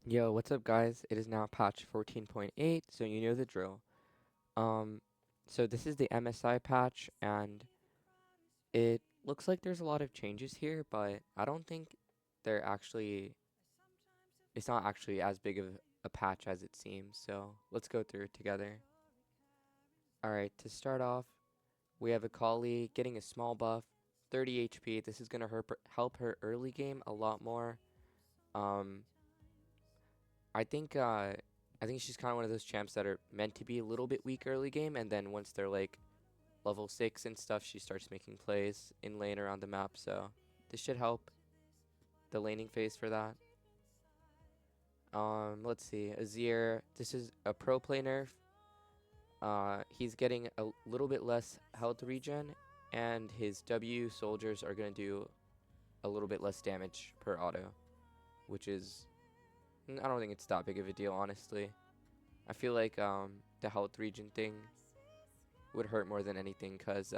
Yo, what's up guys? It is now patch 14.8, so you know the drill. Um, so this is the MSI patch, and it looks like there's a lot of changes here, but I don't think they're actually, it's not actually as big of a patch as it seems, so let's go through it together. Alright, to start off, we have akali getting a small buff, 30 HP. This is going to help her early game a lot more. Um, I think uh I think she's kind of one of those champs that are meant to be a little bit weak early game, and then once they're like level 6 and stuff, she starts making plays in lane around the map, so this should help the laning phase for that. Let's see, Azir, this is a pro play nerf. He's getting a little bit less health regen, and his W soldiers are going to do a little bit less damage per auto, which is, I don't think it's that big of a deal, honestly. I feel like the health regen thing would hurt more than anything because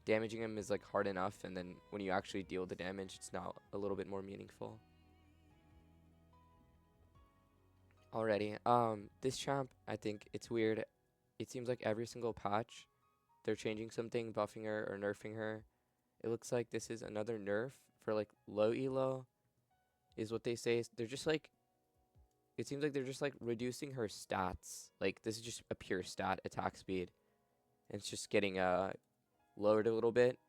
damaging him is like hard enough, and then when you actually deal the damage, it's now a little bit more meaningful. Already, this champ, I think it's weird. It seems like every single patch, they're changing something, buffing her or nerfing her. It looks like this is another nerf for like low elo, is what they say. They're just like, it seems like they're just like reducing her stats. Like this is just a pure stat, attack speed. And it's just getting lowered a little bit,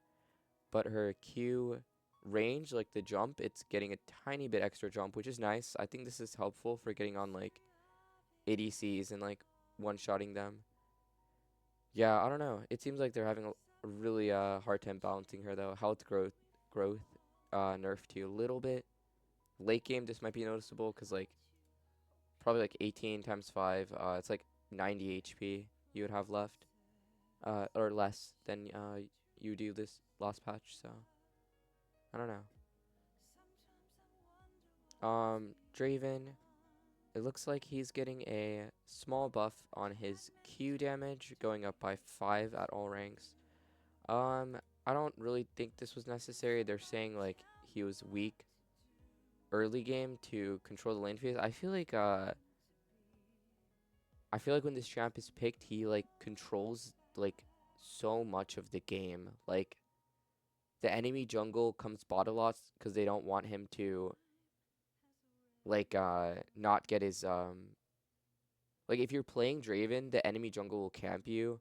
but her Q range, like the jump, it's getting a tiny bit extra jump, which is nice. I think this is helpful for getting on like ADCs and like one-shotting them. Yeah, I don't know. It seems like they're having a really hard time balancing her though. Health growth nerfed to a little bit. Late game, this might be noticeable because like probably like 18 times 5, it's like 90 HP you would have left, or less than you do this last patch. So I don't know. Draven, it looks like he's getting a small buff on his Q damage, going up by 5 at all ranks. I don't really think this was necessary. They're saying like he was weak early game to control the lane phase. I feel like when this champ is picked, he like controls like so much of the game. Like the enemy jungle comes bot a lot because they don't want him to like not get his like if you're playing Draven, the enemy jungle will camp you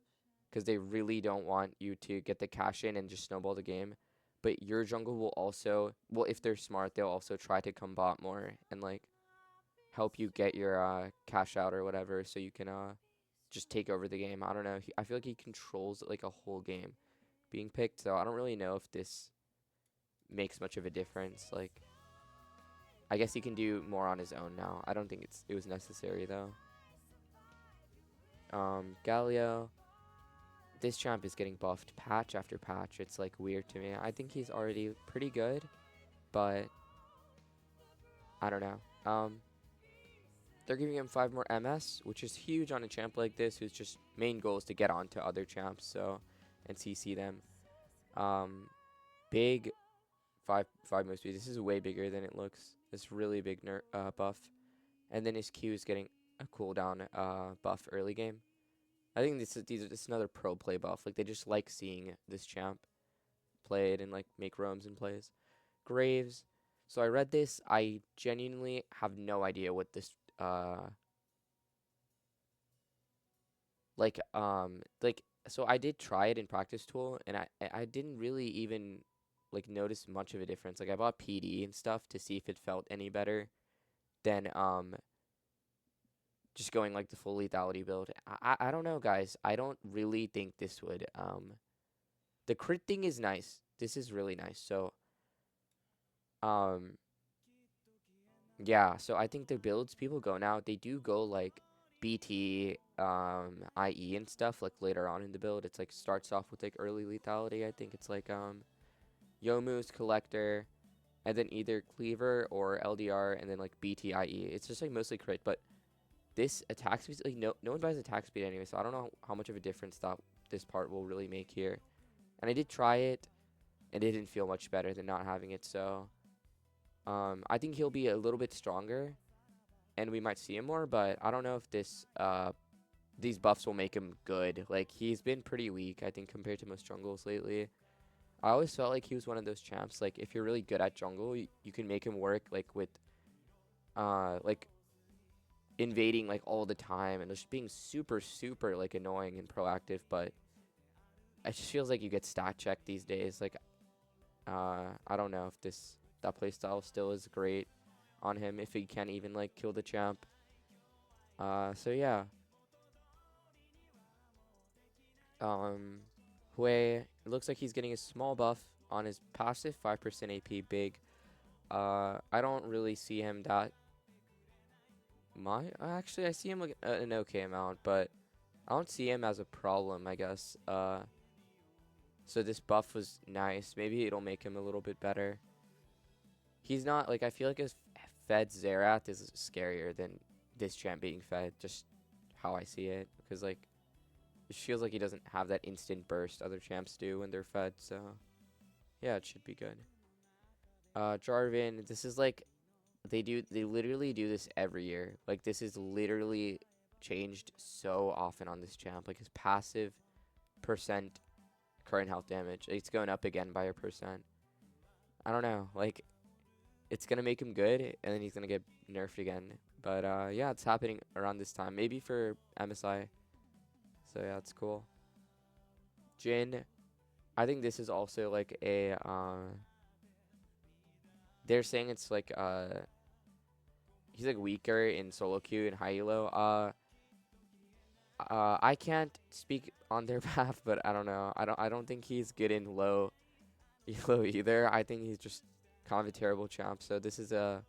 because they really don't want you to get the cash in and just snowball the game. But your jungle will also, well, if they're smart, they'll also try to come bot more and like help you get your cash out or whatever, so you can just take over the game. I don't know. I feel like he controls like a whole game being picked, so I don't really know if this makes much of a difference. Like, I guess he can do more on his own now. I don't think it was necessary though. Galio, this champ is getting buffed patch after patch. It's like weird to me. I think he's already pretty good, but I don't know. They're giving him 5 more MS, which is huge on a champ like this, whose just main goal is to get onto other champs, so and CC them. Um, big 5 move speed. This is way bigger than it looks. This really big buff, and then his Q is getting a cooldown buff early game. I think this is another pro play buff. Like they just like seeing this champ played and like make roams and plays. Graves. So I read this. I genuinely have no idea what this like so I did try it in practice tool, and I didn't really even like notice much of a difference. Like I bought PD and stuff to see if it felt any better than just going like the full lethality build. I don't know, guys. I don't really think this would the crit thing is nice. This is really nice. So um yeah, so I think the builds people go now, they do go like BT, IE and stuff like later on in the build. It's like starts off with like early lethality. I think it's like Yomu's collector and then either cleaver or LDR and then like BT IE. It's just like mostly crit, but this attack speed, like no one buys attack speed anyway, so I don't know how much of a difference that this part will really make here. And I did try it and it didn't feel much better than not having it, so I think he'll be a little bit stronger. and we might see him more, but I don't know if these buffs will make him good. Like, he's been pretty weak, I think, compared to most jungles lately. I always felt like he was one of those champs, like, if you're really good at jungle, you can make him work, like, with, like, invading, like, all the time, and just being super, super, like, annoying and proactive, but it just feels like you get stat checked these days. Like, I don't know if that playstyle still is great on him, if he can't even, like, kill the champ. So yeah. Hwei, it looks like he's getting a small buff on his passive, 5% AP, big. I don't really see him that much. Actually, I see him like an okay amount, but I don't see him as a problem, I guess. So this buff was nice. Maybe it'll make him a little bit better. He's not, like, I feel like his fed Xerath is scarier than this champ being fed, just how I see it. Because, like, it feels like he doesn't have that instant burst other champs do when they're fed, so yeah, it should be good. Jarvan, this is like, they literally do this every year. Like, this is literally changed so often on this champ. Like, his passive percent current health damage, it's going up again by a percent. I don't know, like, it's gonna make him good, and then he's gonna get nerfed again. But yeah, it's happening around this time, maybe for MSI. So yeah, it's cool. Jhin, I think this is also like a they're saying it's like he's like weaker in solo queue and high elo. I can't speak on their behalf, but I don't know. I don't think he's good in low elo either. I think he's just kind of a terrible champ. So this is a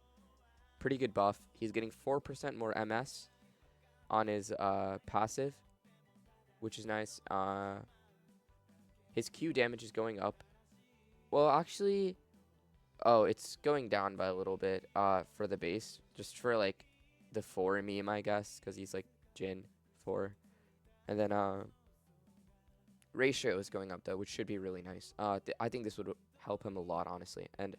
pretty good buff. He's getting 4% more MS on his passive, which is nice. His Q damage is going up. Well, actually, oh, it's going down by a little bit for the base, just for like the 4 meme, I guess, because he's like Jhin 4. And then ratio is going up though, which should be really nice. I think this would help him a lot, honestly. And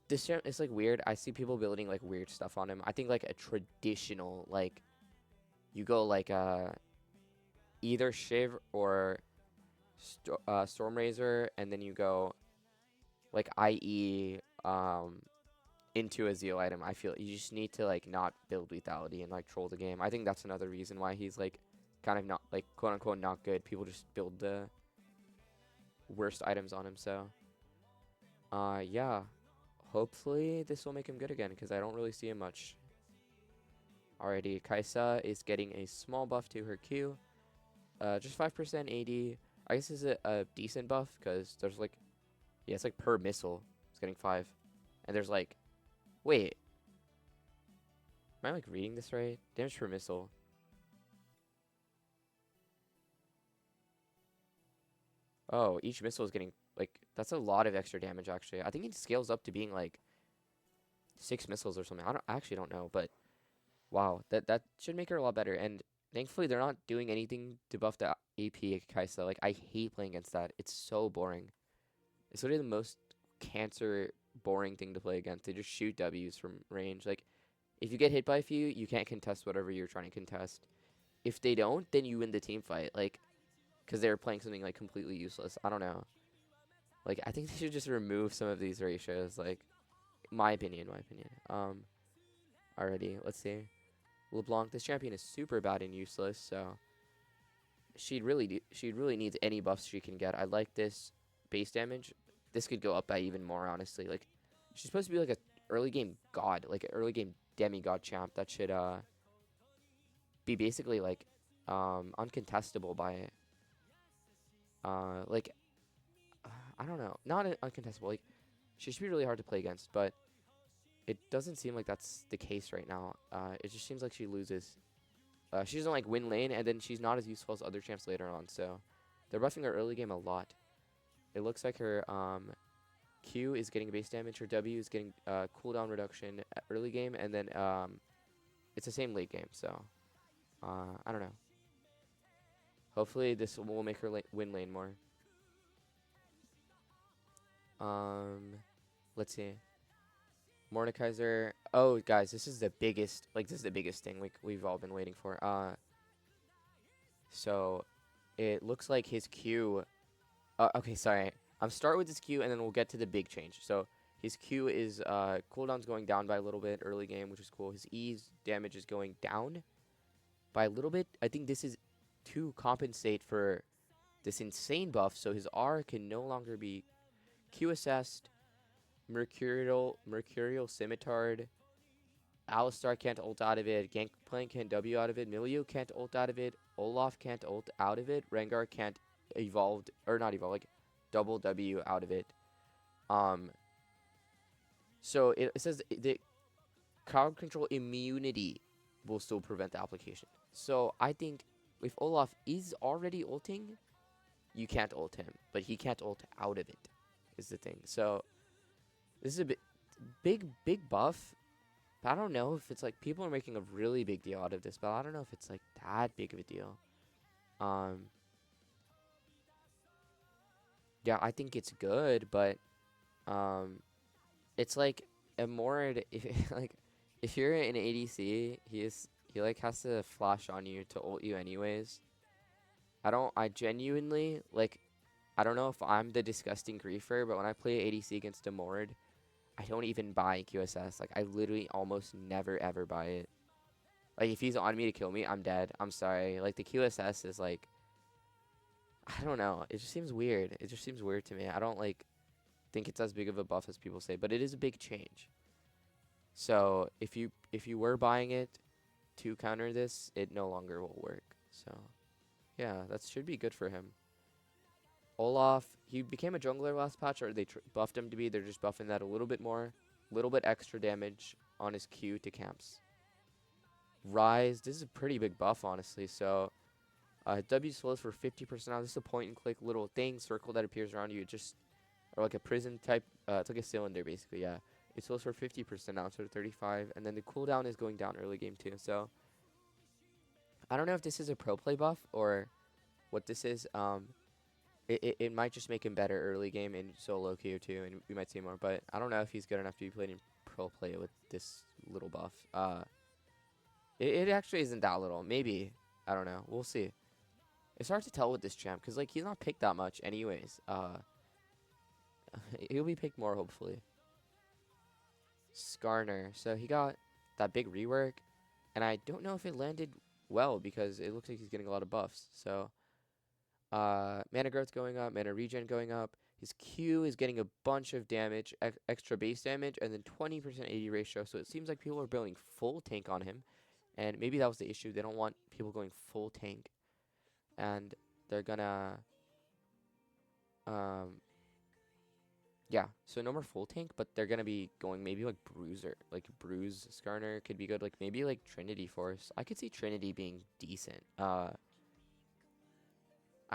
this champ is like weird. I see people building like weird stuff on him. I think like a traditional, like, you go like either Shiv or Stormrazor, and then you go like IE into a Zeal item. I feel you just need to like not build lethality and like troll the game. I think that's another reason why he's like kind of not, like, quote unquote not good. People just build the worst items on him. So yeah, hopefully this will make him good again, because I don't really see him much. Alrighty, Kaisa is getting a small buff to her Q. Just 5% AD. I guess is a decent buff, because there's like, yeah, it's like per missile it's getting 5. And there's like, wait, am I like reading this right? Damage per missile. Oh, each missile is getting, like, that's a lot of extra damage, actually. I think it scales up to being like 6 missiles or something. I actually don't know, but wow, that should make her a lot better. And thankfully they're not doing anything to buff the AP Kaisa. Like, I hate playing against that. It's so boring. It's literally the most cancer boring thing to play against. They just shoot W's from range. Like, if you get hit by a few, you can't contest whatever you're trying to contest. If they don't, then you win the team fight. Like, because they're playing something like completely useless. I don't know. Like, I think they should just remove some of these ratios. Like, my opinion. Alrighty, let's see. LeBlanc, this champion is super bad and useless, so she really needs any buffs she can get. I like this base damage. This could go up by even more, honestly. Like, she's supposed to be like a early game god, like an early game demigod champ that should be basically like uncontestable by like I don't know, not uncontestable. Like, she should be really hard to play against, but it doesn't seem like that's the case right now. It just seems like she loses. She doesn't like win lane, and then she's not as useful as other champs later on. So they're buffing her early game a lot. It looks like her Q is getting base damage. Her W is getting cooldown reduction at early game, and then it's the same late game. So I don't know. Hopefully this will make her win lane more. Let's see. Mordekaiser. Oh, guys, this is the biggest. Like, this is the biggest thing we've all been waiting for. So it looks like his Q. Okay, sorry. I'm start with his Q, and then we'll get to the big change. So his Q is cooldown's going down by a little bit early game, which is cool. His E's damage is going down by a little bit. I think this is to compensate for this insane buff, so his R can no longer be Q assessed. Mercurial Scimitard. Alistar can't ult out of it. Gangplank can't W out of it. Milio can't ult out of it. Olaf can't ult out of it. Rengar can't evolved or not evolve, like double W out of it. So it says the crowd control immunity will still prevent the application. So I think if Olaf is already ulting, you can't ult him, but he can't ult out of it, is the thing. So this is a big buff. But I don't know if it's like people are making a really big deal out of this, but I don't know if it's like that big of a deal. Yeah, I think it's good, but it's like a more if you're an ADC, he like has to flash on you to ult you anyways. I genuinely like I don't know if I'm the disgusting griefer, but when I play ADC against a Mord, I don't even buy QSS. Like, I literally almost never, ever buy it. Like, if he's on me to kill me, I'm dead. I'm sorry. Like, the QSS is, like... I don't know. It just seems weird. It just seems weird to me. I don't, like, think it's as big of a buff as people say. But it is a big change. So, if you were buying it to counter this, it no longer will work. So, yeah, that should be good for him. Olaf, he became a jungler last patch, or they buffed him to be. They're just buffing that a little bit more. A little bit extra damage on his Q to camps. Ryze, this is a pretty big buff, honestly. So, W slows for 50% now. This is a point-and-click little thing, circle that appears around you. Just, or like a prison type, it's like a cylinder, basically, yeah. It slows for 50% now, instead of 35. And then the cooldown is going down early game, too. So, I don't know if this is a pro play buff, or what this is. It might just make him better early game in solo queue too, and we might see more. But I don't know if he's good enough to be played in pro play with this little buff. It actually isn't that little. Maybe. I don't know. We'll see. It's hard to tell with this champ, because, like, he's not picked that much anyways. He'll be picked more, hopefully. Skarner. So he got that big rework, and I don't know if it landed well, because it looks like he's getting a lot of buffs. So... mana growth going up, mana regen going up. His Q is getting a bunch of damage, extra base damage, and then 20% AD ratio. So it seems like people are building full tank on him. And maybe that was the issue. They don't want people going full tank. And they're gonna... yeah, so no more full tank, but they're gonna be going maybe like Bruiser. Like Bruise Skarner could be good. Like maybe like Trinity Force. I could see Trinity being decent.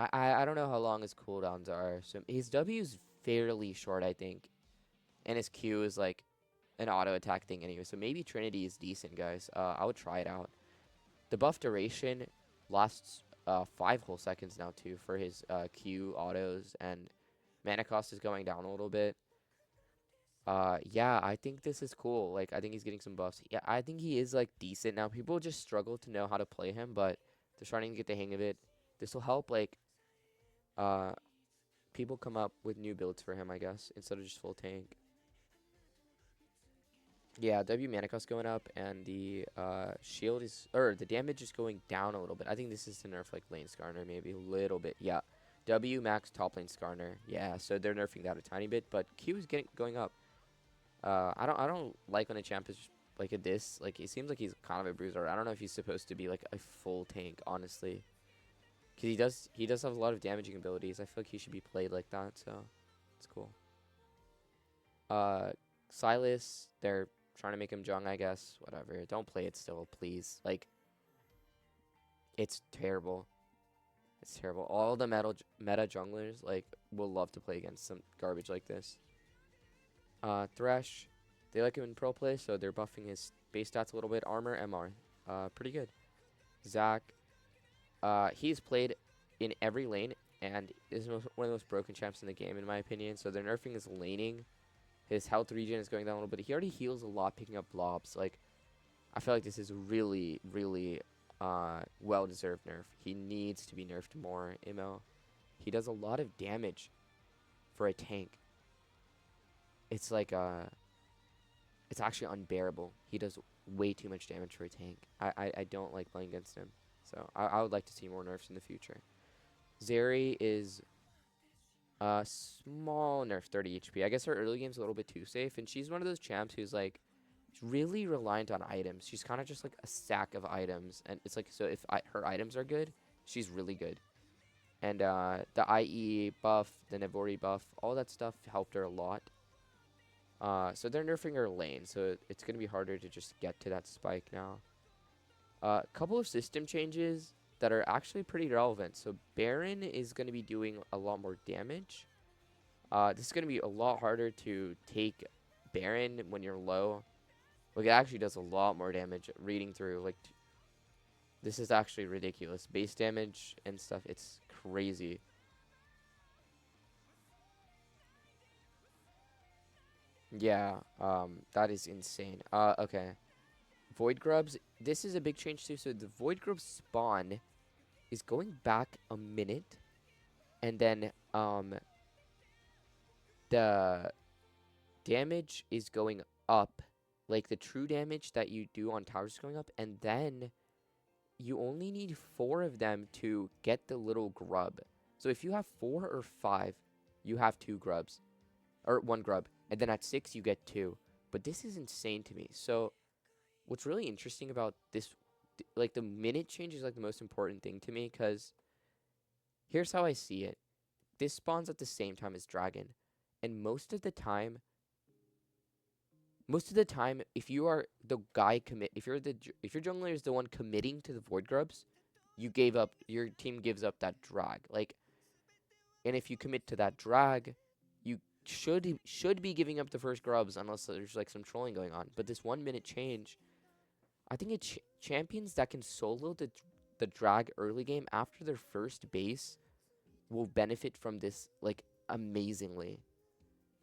I don't know how long his cooldowns are. So his W is fairly short, I think. And his Q is like an auto attack thing anyway. So maybe Trinity is decent, guys. I would try it out. The buff duration lasts 5 whole seconds now, too, for his Q autos. And mana cost is going down a little bit. Yeah, I think this is cool. Like, I think he's getting some buffs. Yeah, I think he is, like, decent now. People just struggle to know how to play him, but they're starting to get the hang of it. This will help, like... people come up with new builds for him, I guess, instead of just full tank. Yeah, W mana cost going up, and the shield is, or the damage is going down a little bit. I think this is to nerf like lane Skarner, maybe a little bit. Yeah, W max top lane Skarner. Yeah, so they're nerfing that a tiny bit, but Q is going up. I don't like when a champ is just like a diss. Like it seems like he's kind of a bruiser. I don't know if he's supposed to be like a full tank, honestly. Because he does have a lot of damaging abilities. I feel like he should be played like that, so it's cool. Sylas, they're trying to make him Jung, I guess. Whatever. Don't play it still, please. Like, it's terrible. It's terrible. All the meta junglers, like, will love to play against some garbage like this. Thresh, they like him in pro play, so they're buffing his base stats a little bit. Armor, MR. Pretty good. Zac. He's played in every lane and is one of the most broken champs in the game, in my opinion. So they're nerfing his laning His health regen is going down a little bit. He already heals a lot picking up blobs. Like, I feel like this is really, really well-deserved nerf. He needs to be nerfed more, Imo. He does a lot of damage for a tank. It's like, it's actually unbearable. He does way too much damage for a tank. I don't like playing against him. So I would like to see more nerfs in the future. Zeri is a small nerf, 30 HP. I guess her early game's a little bit too safe, and she's one of those champs who's like really reliant on items. She's kind of just like a stack of items, and it's like, so if her items are good, she's really good. And the IE buff, the Navori buff, all that stuff helped her a lot. So they're nerfing her lane, so it's going to be harder to just get to that spike now. A couple of system changes that are actually pretty relevant. So Baron is going to be doing a lot more damage. This is going to be a lot harder to take Baron when you're low. Like, it actually does a lot more damage reading through. Like, this is actually ridiculous. Base damage and stuff, it's crazy. Yeah, that is insane. Okay. Void grubs, this is a big change too. So the void grub spawn is going back a minute, and then the damage is going up, like the true damage that you do on towers is going up, and then you only need 4 of them to get the little grub. So if you have 4 or 5, you have 2 grubs, or 1 grub, and then at 6 you get 2. But this is insane to me. So what's really interesting about this, like the minute change is like the most important thing to me, because here's how I see it. This spawns at the same time as dragon, and most of the time, if you are the guy if your jungler is the one committing to the void grubs, your team gives up that drag. Like, and if you commit to that drag, you should be giving up the first grubs, unless there's like some trolling going on. But this 1 minute change, I think it's champions that can solo the drag early game after their first base will benefit from this, like, amazingly.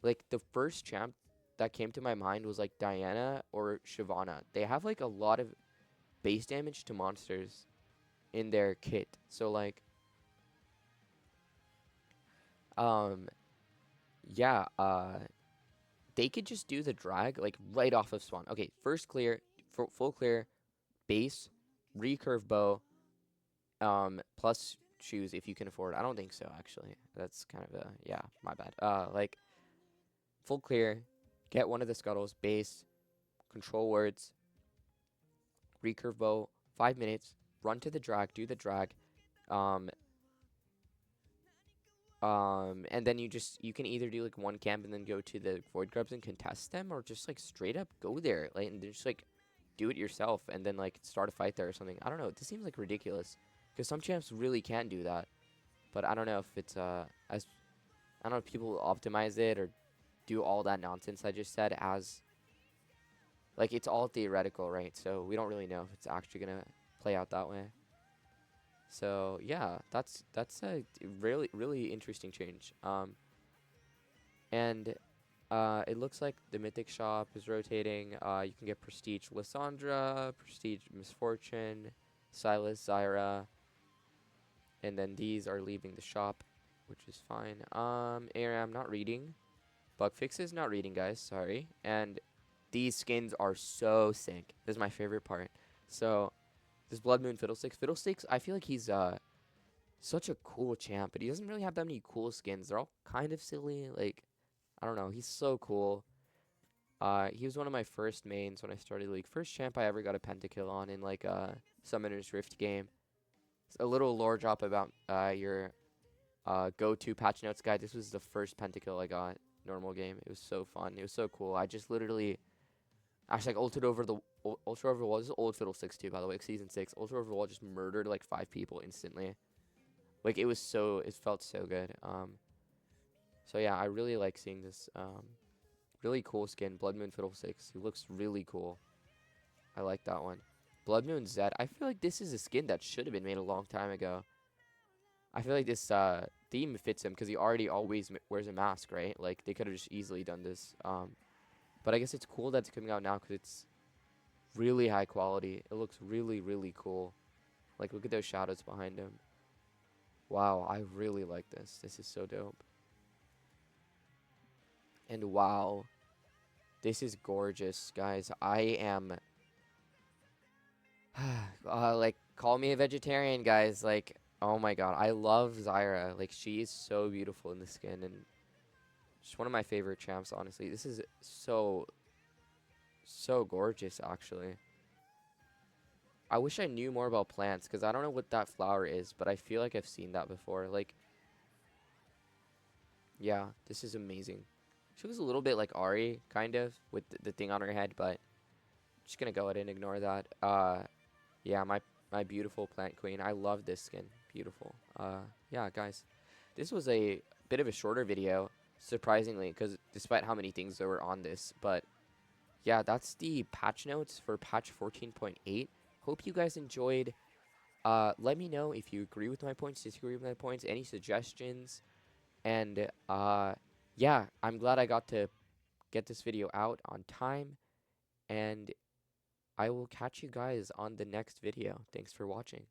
Like, the first champ that came to my mind was, like, Diana or Shyvana. They have, like, a lot of base damage to monsters in their kit. So, like, yeah, they could just do the drag, like, right off of spawn. Okay, first clear, full clear, base, recurve bow, plus shoes if you can afford. I don't think so, actually. That's kind of a, yeah, my bad. Like, full clear, get one of the scuttles, base, control words, recurve bow, 5 minutes, run to the drag, do the drag, and then you can either do like one camp and then go to the void grubs and contest them, or just like straight up go there, like, and just like do it yourself and then like start a fight there or something. I don't know. This seems like ridiculous because some champs really can do that, but I don't know if it's I don't know if people optimize it or do all that nonsense I just said as, like, it's all theoretical, right? So we don't really know if it's actually gonna play out that way. So yeah, that's a really interesting change. And it looks like the mythic shop is rotating. You can get prestige Lysandra, prestige Misfortune, Sylas, Zyra, and then these are leaving the shop, which is fine. I'm not reading. Bug fixes not reading, guys. Sorry. And these skins are so sick. This is my favorite part. So this Blood Moon Fiddlesticks, I feel like he's such a cool champ, but he doesn't really have that many cool skins. They're all kind of silly. Like, I don't know. He's so cool. He was one of my first mains when I started League. First champ I ever got a pentakill on in like a Summoner's Rift game. A little lore drop about your go-to patch notes guide. This was the first pentakill I got normal game. It was so fun. It was so cool. I just literally actually like ulted over the wall. This is old Fiddlesticks too, by the way. Season 6. Ultra over the wall just murdered like 5 people instantly. Like, it felt so good. So yeah, I really like seeing this really cool skin, Blood Moon Fiddlesticks. He looks really cool. I like that one. Blood Moon Zed. I feel like this is a skin that should have been made a long time ago. I feel like this theme fits him because he already always wears a mask, right? Like they could have just easily done this. But I guess it's cool that it's coming out now because it's really high quality. It looks really, really cool. Like look at those shadows behind him. Wow, I really like this. This is so dope. And wow, this is gorgeous, guys. I am like call me a vegetarian, guys. Like, oh my god, I love Zyra. Like she is so beautiful in the skin and just one of my favorite champs, honestly. This is so gorgeous actually. I wish I knew more about plants because I don't know what that flower is, but I feel like I've seen that before. Like, yeah, this is amazing. She looks a little bit like Ari, kind of, with the thing on her head, but just gonna go ahead and ignore that. Yeah, my beautiful plant queen. I love this skin. Beautiful. Yeah, guys, this was a bit of a shorter video, surprisingly, because despite how many things there were on this, but yeah, that's the patch notes for patch 14.8. Hope you guys enjoyed. Let me know if you agree with my points, disagree with my points, any suggestions, and yeah, I'm glad I got to get this video out on time, and I will catch you guys on the next video. Thanks for watching.